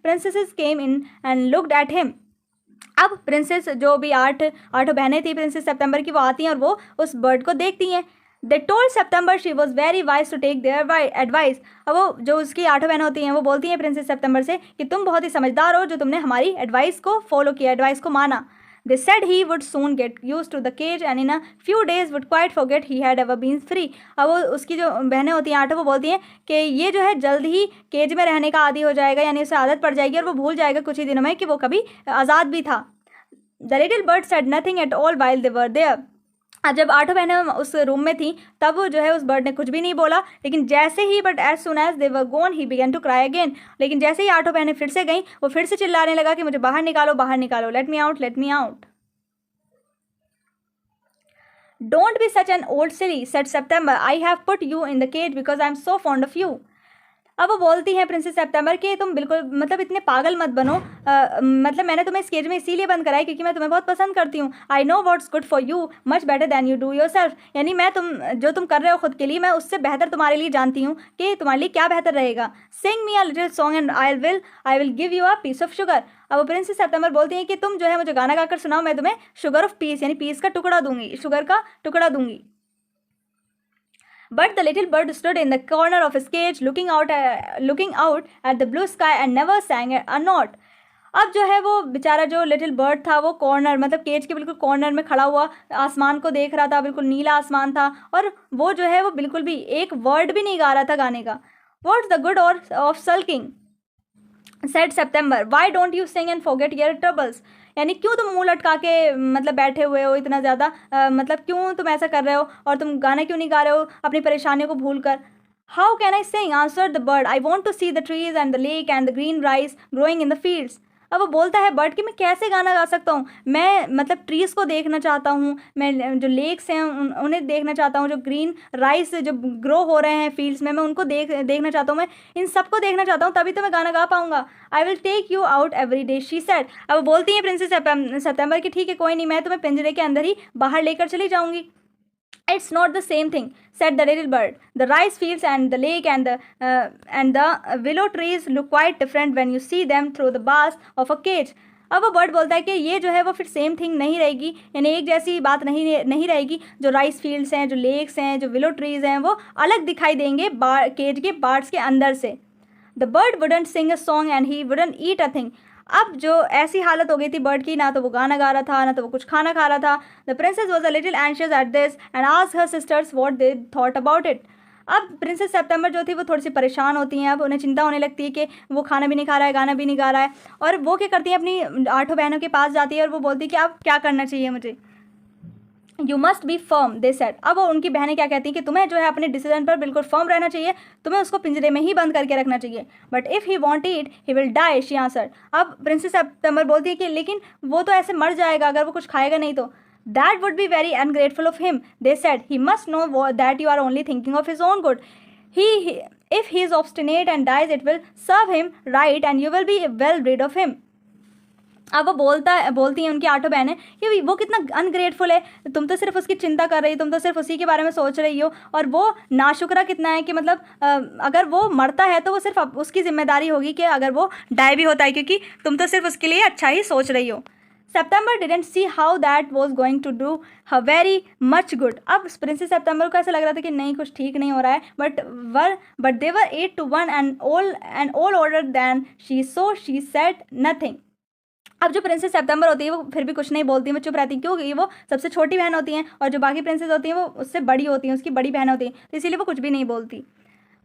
princesses came in and looked at him। अब प्रिंसेस जो भी आठ बहनें थी प्रिंसेस सितंबर की, वो आती हैं और वो उस बर्ड को देखती हैं। They told September she was very wise to take their advice। अब वो जो उसकी 8 बहनें होती हैं वो बोलती हैं प्रिंसेस सितंबर से कि तुम बहुत ही समझदार हो जो तुमने हमारी एडवाइस को फॉलो किया, एडवाइस को माना। They said he would soon get used to the cage and in a few days would quite forget he had ever been free। अब वो उसकी जो बहनें होती हैं 8, वो बोलती हैं कि ये जो है जल्द ही केज में रहने का आदी हो जाएगा, यानी उसे आदत पड़ जाएगी और वो भूल जाएगा कुछ ही दिनों में कि वो कभी आज़ाद भी था। The little bird said nothing at all while they were there। जब 8 बहनें उस रूम में थी तब जो है उस बर्ड ने कुछ भी नहीं बोला, लेकिन जैसे ही but as soon as they were gone he began to cry again. लेकिन जैसे ही 8 बहनें फिर से गईं वो फिर से चिल्लाने लगा कि मुझे बाहर निकालो, let me out. Don't be such an old silly said September, I have put you in the cage because I am so fond of you. अब वो बोलती हैं प्रिंसेस सितंबर कि तुम बिल्कुल मतलब इतने पागल मत बनो, मतलब मैंने तुम्हें इस केज में इसीलिए बंद कराई क्योंकि मैं तुम्हें बहुत पसंद करती हूँ। I know what's good for you much better than you do yourself. यानी मैं जो तुम कर रहे हो खुद के लिए, मैं उससे बेहतर तुम्हारे लिए जानती हूँ कि तुम्हारे लिए क्या बेहतर रहेगा। Sing me a little song and I will give you a piece of sugar. अब प्रिंसेस सितंबर बोलती हैं कि तुम जो है मुझे गाना गाकर सुनाओ, मैं तुम्हें शुगर ऑफ पीस यानी पीस का टुकड़ा दूंगी, शुगर का टुकड़ा दूंगी। But the little bird stood in the corner of his cage looking out at the blue sky and never sang a note। अब जो है वो बेचारा जो लिटिल बर्ड था वो कॉर्नर मतलब केज के बिल्कुल कॉर्नर में खड़ा हुआ आसमान को देख रहा था, बिल्कुल नीला आसमान था और वो जो है वो बिल्कुल भी एक वर्ड भी नहीं गा रहा था गाने का। What's the good of sulking said September, why don't you sing and forget your troubles। यानी क्यों तुम मुंह लटका के मतलब बैठे हुए हो इतना ज़्यादा, मतलब क्यों तुम ऐसा कर रहे हो और तुम गाना क्यों नहीं गा रहे हो अपनी परेशानियों को भूल कर। How can I sing answered the bird, I want to see the trees and the lake and the green rice growing in the fields. अब वो बोलता है बर्ड कि मैं कैसे गाना गा सकता हूँ, मैं मतलब ट्रीज़ को देखना चाहता हूँ, मैं जो लेक्स हैं उन्हें देखना चाहता हूँ, जो ग्रीन राइस जो ग्रो हो रहे हैं फील्ड्स में मैं उनको देखना चाहता हूँ, मैं इन सबको देखना चाहता हूँ, तभी तो मैं गाना गा पाऊँगा। I will take you out every day she said. अब बोलती हैं प्रिंसेस सितंबर कि ठीक है कोई नहीं, मैं तुम्हें पिंजरे के अंदर ही बाहर लेकर चली जाऊँगी। It's not the same thing, said the little bird. The rice fields and the lake and the willow trees look quite different when you see them through the bars of a cage. अब वो bird बोलता है कि ये जो है वो फिर सेम थिंग नहीं रहेगी, यानी एक जैसी बात नहीं रहेगी. जो राइस फील्ड्स हैं, जो लेक्स हैं, जो विलो ट्रीज हैं, वो अलग दिखाई देंगे केज के बार्ड्स के अंदर से. The bird wouldn't sing a song and he wouldn't eat a thing. अब जो ऐसी हालत हो गई थी बर्ड की, ना तो वो गाना गा रहा था, ना तो वो कुछ खाना खा रहा था. The princess was a little anxious at this and asked her sisters what they thought about it. अब प्रिंसेस सितंबर जो थी वो थोड़ी सी परेशान होती हैं. अब उन्हें चिंता होने लगती है कि वो खाना भी नहीं खा रहा है, गाना भी नहीं गा रहा है. और वो क्या करती है, अपनी 8 बहनों के पास जाती है और वो बोलती है कि अब क्या करना चाहिए मुझे. You must be firm, they said. अब उनकी बहनें क्या कहती हैं कि तुम्हें जो है अपने डिसीजन पर बिल्कुल फर्म रहना चाहिए, तुम्हें उसको पिंजरे में ही बंद करके रखना चाहिए. But if he won't eat he will die, she answered. अब प्रिंसेस सितंबर बोलती है कि लेकिन वो तो ऐसे मर जाएगा अगर वो कुछ खाएगा नहीं तो. That would be very ungrateful of him, they said. He must know that you are only thinking of his own good. If he is obstinate and dies, it will serve him right and you will be well rid of him. अब वो बोलती हैं उनकी 8 बहनें कि वो कितना ungrateful है, तुम तो सिर्फ उसकी चिंता कर रही हो, तुम तो सिर्फ उसी के बारे में सोच रही हो. और वो नाशुक्रा कितना है कि मतलब अगर वो मरता है तो वो सिर्फ उसकी जिम्मेदारी होगी कि अगर वो डाई भी होता है, क्योंकि तुम तो सिर्फ उसके लिए अच्छा ही सोच रही हो. September didn't see how that was going to do her very much good. अब प्रिंसेस सितंबर को ऐसा लग रहा था कि नहीं, कुछ ठीक नहीं हो रहा है. But they were 8-1 and all older than she, so she said nothing. अब जो प्रिंसेस सितंबर होती है वो फिर भी कुछ नहीं बोलती, वो चुप रहती हैं, क्योंकि वो सबसे छोटी बहन होती हैं और जो बाकी प्रिंसेस होती हैं वो उससे बड़ी होती हैं, उसकी बड़ी बहन होती हैं, तो इसीलिए वो कुछ भी नहीं बोलती.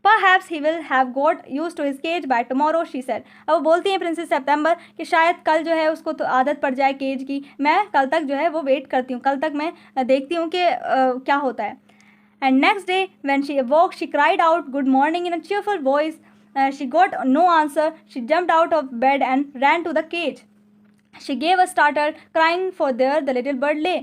Perhaps he will have got used to his cage by tomorrow, she said. अब वो बोलती हैं प्रिंसेस सितंबर कि शायद कल जो है उसको तो आदत पड़ जाए केज की. मैं कल तक जो है वो वेट करती हूँ, कल तक मैं देखती हूँ कि क्या होता है. And next day when she awoke, she cried out good morning in a cheerful voice. She got no answer. She jumped out of bed and ran to the cage. She gave a starter, crying for there the little bird lay.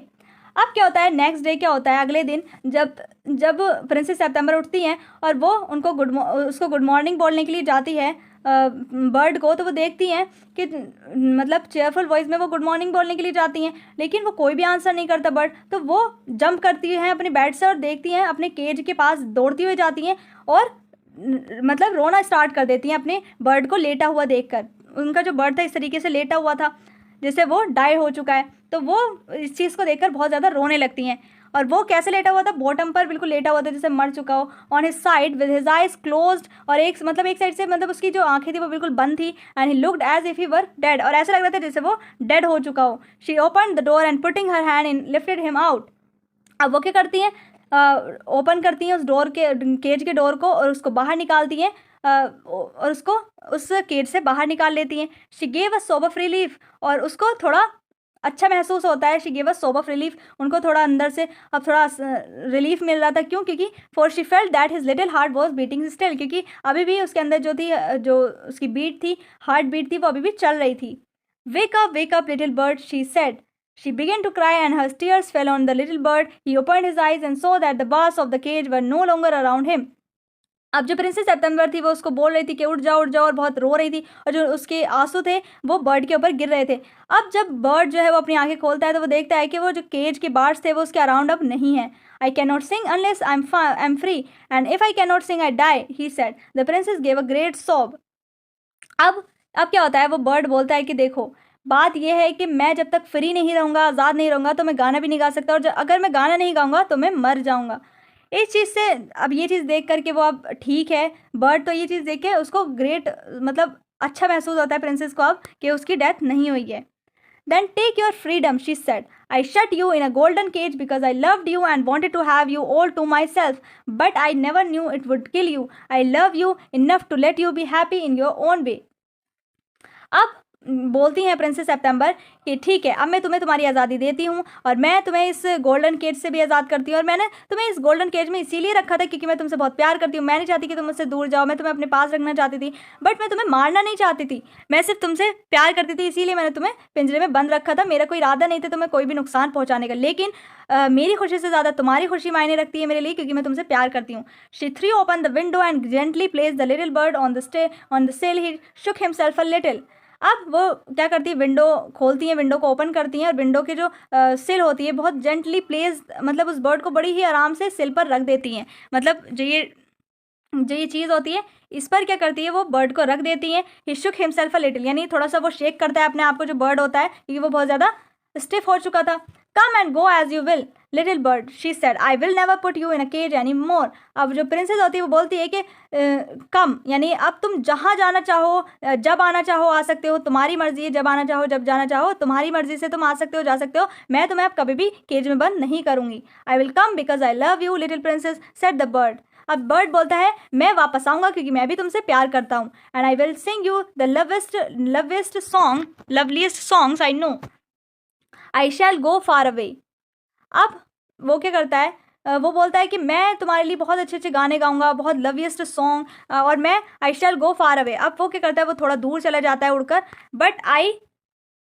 अब क्या होता है, next day क्या होता है, अगले दिन जब प्रिंसेस सितंबर उठती हैं और वो उसको गुड मॉर्निंग बोलने के लिए जाती है बर्ड को, तो वो देखती हैं कि मतलब चेयरफुल वॉइस में वो गुड मॉर्निंग बोलने के लिए जाती हैं, लेकिन वो कोई भी आंसर नहीं करता बर्ड. तो वो जंप करती हैं अपने बेड से और देखती हैं अपने केज के पास दौड़ती हुई जाती हैं और मतलब रोना स्टार्ट कर देती हैं अपने बर्ड को लेटा हुआ देखकर. उनका जो बर्ड था इस तरीके से लेटा हुआ था जिससे वो डाई हो चुका है, तो वो इस चीज़ को देखकर बहुत ज़्यादा रोने लगती हैं. और वो कैसे लेटा हुआ था, बॉटम पर बिल्कुल लेटा हुआ था जैसे मर चुका हो, on his side with his eyes closed. और एक साइड से मतलब उसकी जो आंखें थी वो बिल्कुल बंद थी. And he looked as if he were dead, और ऐसा लग रहा था जैसे वो डेड हो चुका हो. She open the door and putting her hand in lifted him out. अब वो क्या करती हैं, ओपन करती हैं उस डोर के केज के डोर को और उसको बाहर निकालती हैं और उसको उस केज से बाहर निकाल लेती हैं. शी गेव अ सोब ऑफ रिलीफ, और उसको थोड़ा अच्छा महसूस होता है. शी गेव अ सोब ऑफ रिलीफ, उनको थोड़ा अंदर से अब थोड़ा रिलीफ मिल रहा था. क्यों? क्योंकि for she felt that his little heart was beating still, क्योंकि अभी भी उसके अंदर जो उसकी बीट थी, हार्ट बीट थी, वो अभी भी चल रही थी. Wake up little bird, she said. She began to cry and her tears fell on the little bird. He opened his eyes and saw that the bars of the cage were no longer around him. अब जो princess सितंबर थी वो उसको बोल रही थी कि उठ जाओ और बहुत रो रही थी, और जो उसके आंसू थे वो बर्ड के ऊपर गिर रहे थे. अब जब बर्ड जो है वो अपनी आंखें खोलता है तो वो देखता है कि वो जो केज के बार्स थे वो उसके अराउंड अब नहीं है. I cannot sing unless I'm free, and if I cannot sing I die, he said. The princess gave a great sob. अब क्या होता है, वो बर्ड बोलता है कि देखो, बात यह है कि मैं जब तक फ्री नहीं रहूँगा, आज़ाद नहीं रहूँगा, तो मैं गाना भी नहीं गा सकता, और अगर मैं गाना नहीं गाऊँगा तो मैं मर जाऊँगा. इस चीज़ से अब ये चीज़ देख करके वो अब ठीक है बर्ड, तो ये चीज़ देख के उसको ग्रेट मतलब अच्छा महसूस होता है प्रिंसेस को अब कि उसकी डेथ नहीं हुई है. Then take your freedom, she said. I shut you in a golden cage because I loved you and wanted to have you all to myself. But I never knew it would kill you. I love you enough to let you be happy in your own way. अब बोलती हैं princess सितंबर कि ठीक है, अब मैं तुम्हें तुम्हारी आज़ादी देती हूँ और मैं तुम्हें इस गोल्डन केज से भी आज़ाद करती हूँ. और मैंने तुम्हें इस गोल्डन केज में इसीलिए रखा था क्योंकि मैं तुमसे बहुत प्यार करती हूँ. मैं नहीं चाहती कि तुम मुझसे दूर जाओ, मैं तुम्हें अपने पास रखना चाहती थी, बट मैं तुम्हें मारना नहीं चाहती थी. मैं सिर्फ तुमसे प्यार करती थी, इसीलिए मैंने तुम्हें पिंजरे में बंद रखा था. मेरा कोई इरादा नहीं था तुम्हें कोई भी नुकसान पहुँचाने का, लेकिन मेरी खुशी से ज़्यादा तुम्हारी खुशी मायने रखती है मेरे लिए, क्योंकि मैं तुमसे प्यार करती हूँ. She threw open the window and gently place the little bird on the सिल. ही शुक हिमसेल्फ अ लिटिल. अब वो क्या करती है, विंडो खोलती हैं, विंडो को ओपन करती हैं और विंडो की जो सिल होती है बहुत जेंटली प्लेस, मतलब उस बर्ड को बड़ी ही आराम से सिल पर रख देती हैं। मतलब जो ये चीज़ होती है इस पर क्या करती है, वो बर्ड को रख देती है। ही शुक हिमसेल्फ अ लिटिल, यानी थोड़ा सा वो शेक करता है अपने आप को, जो बर्ड होता है, क्योंकि वो बहुत ज़्यादा स्टिफ हो चुका था। Come and go as you will little bird, she said, I will never put you in a cage any more. अब जो प्रिंसेस होती है वो बोलती है कि कम, यानी अब तुम जहाँ जाना चाहो, जब आना चाहो आ सकते हो, तुम्हारी मर्जी है, जब आना चाहो जब जाना चाहो तुम्हारी मर्जी से तुम आ सकते हो, जा सकते हो, मैं तुम्हें अब कभी भी केज में बंद नहीं करूँगी। I will come because I love you little princess, said the bird. अब बर्ड बोलता है, मैं वापस आऊँगा क्योंकि मैं भी तुमसे प्यार करता हूँ। And I will sing you the loveliest songs I know, I shall go far away. अब वो क्या करता है, वो बोलता है कि मैं तुम्हारे लिए बहुत अच्छे अच्छे गाने गाऊंगा, बहुत लविएस्ट सॉन्ग, और मैं आई शैल गो फार अवे। अब वो क्या करता है, वो थोड़ा दूर चला जाता है उड़कर, बट आई,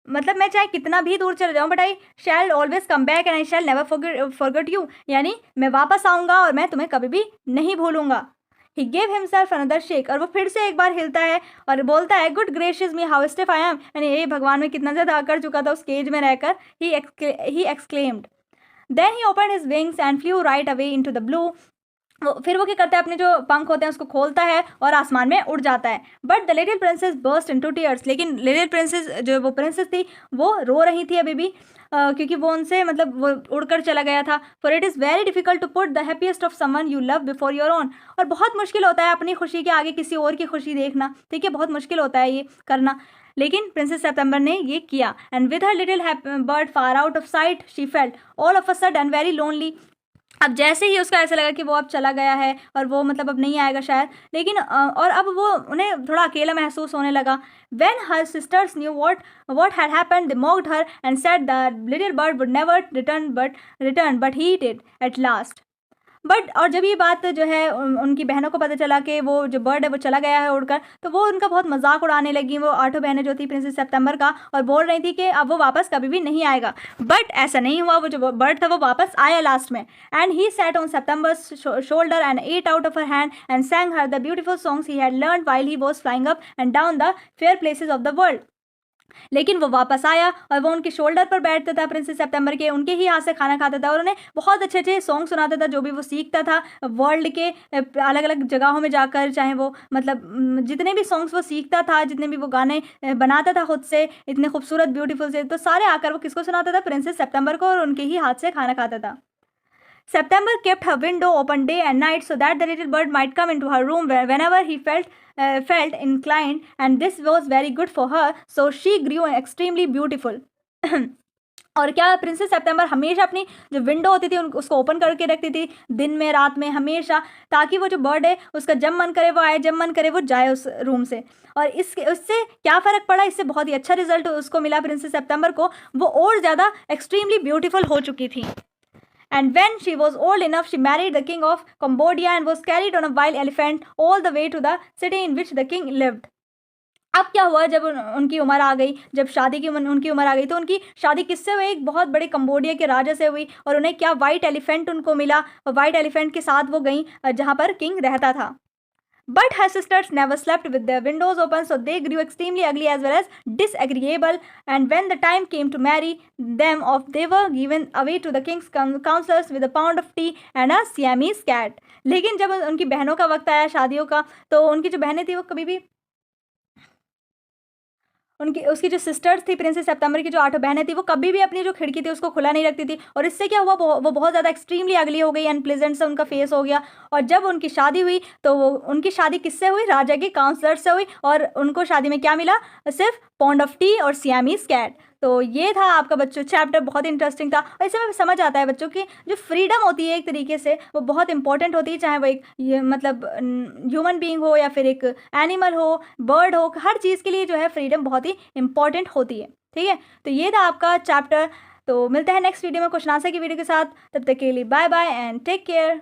मतलब मैं चाहे कितना भी दूर चले जाऊँ, but I shell always come back and I shell never forget you, यानी मैं वापस आऊँगा और मैं तुम्हें कभी भी नहीं भूलूंगा। He gave himself another shake, और वो फिर से एक बार हिलता है और बोलता है, good gracious me how stiff I am, यानी ये भगवान में कितना ज़्यादा आकर चुका था उस केज में रहकर। He exclaimed. Then he open his wings and flew right away into the blue. फिर वो क्या करता है, अपने जो पंख होते हैं उसको खोलता है और आसमान में उड़ जाता है। But the little princess burst into tears, लेकिन लिटिल प्रिंसेस, जो वो प्रिंसेस थी, वो रो रही थी अभी भी, क्योंकि वो उनसे, मतलब वो उड़कर चला गया था। For it is very difficult to put the happiest of someone you love before your own, और बहुत मुश्किल होता है अपनी खुशी के आगे किसी और की खुशी देखना, ठीक है, बहुत मुश्किल होता है ये करना, लेकिन प्रिंसेस सितंबर ने ये किया। And with her little bird far out of site she felt all of a sudden very lonely. अब जैसे ही उसका ऐसा लगा कि वो अब चला गया है और वो मतलब अब नहीं आएगा शायद, लेकिन और अब वो उन्हें थोड़ा अकेला महसूस होने लगा। When her sisters knew what had happened, they mocked her and said that little bird would never return, but he did at last. But और जब ये बात जो है उनकी बहनों को पता चला कि वो जो बर्ड है वो चला गया है उड़कर, तो वो उनका बहुत मजाक उड़ाने लगी, वो 8 बहनें जो थी प्रिंसेस सितंबर का, और बोल रही थी कि अब वो वापस कभी भी नहीं आएगा। बट ऐसा नहीं हुआ, वो जो बर्ड था वो वापस आया लास्ट में। And he sat on September's shoulder and ate out of her hand and sang her the beautiful songs he had learned while he was flying up and down the fair places of the world. लेकिन वो वापस आया और वो उनके shoulder पर बैठता था, प्रिंसेस सितंबर के, उनके ही हाथ से खाना खाता था और उन्हें बहुत अच्छे अच्छे सॉन्ग सुनाता था जो भी वो सीखता था वर्ल्ड के अलग अलग जगहों में जाकर, चाहे वो मतलब जितने भी सॉन्ग्स वो सीखता था, जितने भी वो गाने बनाता था खुद से इतने खूबसूरत ब्यूटीफुल से, तो सारे आकर वो किसको सुनाता था, प्रिंसेस सितंबर को, और उनके ही हाथ से खाना खाता था। September kept her window open day and night so that the little bird might come into her room whenever he felt inclined, and this was very good for her, so she grew extremely beautiful. और क्या, princess सितंबर हमेशा अपनी जो window होती थी उसको open करके रखती थी, दिन में रात में हमेशा, ताकि वो जो बर्ड है उसका जब मन करे वो आए, जब मन करे वो जाए उस रूम से। और उससे क्या फ़र्क पड़ा, इससे बहुत ही अच्छा रिजल्ट उसको मिला प्रिंसेस सितंबर को, वो और ज़्यादा एक्सट्रीमली ब्यूटीफुल हो चुकी थी। And when she was old enough, she married the king of Cambodia and was carried on a wild elephant all the way to the city in which the king lived. अब क्या हुआ, जब उनकी उम्र आ गई, जब शादी की उनकी उम्र आ गई, तो उनकी शादी किससे हुई, एक बहुत बड़े कंबोडिया के राजा से हुई, और उन्हें क्या वाइट एलिफेंट उनको मिला, और वाइट एलिफेंट के साथ वो गई जहाँ पर किंग रहता था। But her sisters never slept with their windows open, so they grew extremely ugly as well as disagreeable. And when the time came to marry them off, they were given away to the king's counselors with a pound of tea and a Siamese cat. लेकिन जब उनकी बहनों का वक्त आया शादियों का, तो उनकी जो बहनें थी वो कभी भी उसकी जो सिस्टर्स थी प्रिंसेस सितंबर की, जो 8 बहनें थी, वो कभी भी अपनी जो खिड़की थी उसको खुला नहीं रखती थी, और इससे क्या हुआ, वो बहुत ज़्यादा एक्सट्रीमली अगली हो गई, अनप्लेजेंट से उनका फेस हो गया। और जब उनकी शादी हुई तो वो उनकी शादी किससे हुई, राजा के काउंसलर से हुई, और उनको शादी में क्या मिला, सिर्फ पॉन्ड ऑफ टी और सियामीज कैट। तो ये था आपका बच्चों चैप्टर, बहुत इंटरेस्टिंग था, और इससे समझ आता है बच्चों की जो फ्रीडम होती है एक तरीके से वो बहुत इंपॉर्टेंट होती है, चाहे वो एक मतलब ह्यूमन बीइंग हो या फिर एक एनिमल हो, बर्ड हो, हर चीज़ के लिए जो है फ्रीडम बहुत ही इंपॉर्टेंट होती है। ठीक है, तो ये था आपका चैप्टर। तो मिलते हैं नेक्स्ट वीडियो में क्वेश्चन आंसर की वीडियो के साथ, तब तक के लिए bye bye and take care.